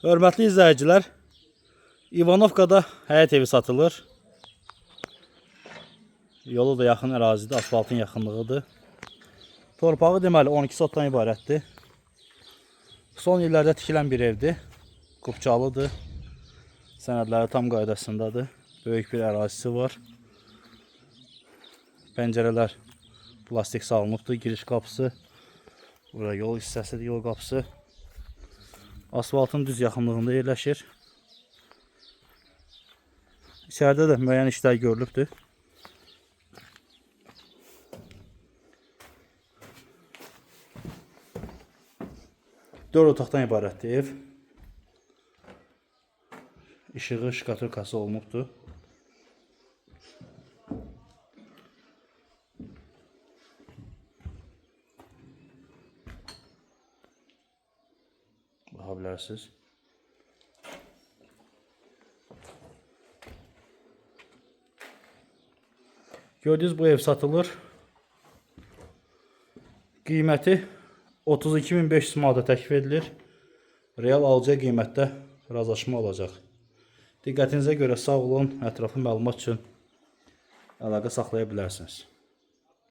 Hörmətli izləyicilər, İvanovkada həyət evi satılır. Yolu da yaxın ərazidə, asfaltın yaxınlığıdır. Torpağı deməli 12 sotdan ibarətdir. Son illərdə tikilən bir evdir. Qubçalıdır. Sənədləri tam qaydasındadır. Böyük bir ərazisi var. Pəncərələr plastik salınıbdır. Giriş qapısı. Buraya yol hissəsidir, yol qapısı. Asfaltın düz yaxınlığında yerləşir. İçəridə də müəyyən işlər görülübdür. Dörd otaqdan ibarətdir ev. İşığı, şkaturkası olunubdur. Baxa bilərsiniz. Gördüyünüz bu ev satılır. Qiyməti 32.500 manata təklif edilir. Real alıcıya qiymətdə razılaşma olacaq. Diqqətinizə görə sağ olun. Ətraflı məlumat üçün əlaqə saxlaya bilərsiniz.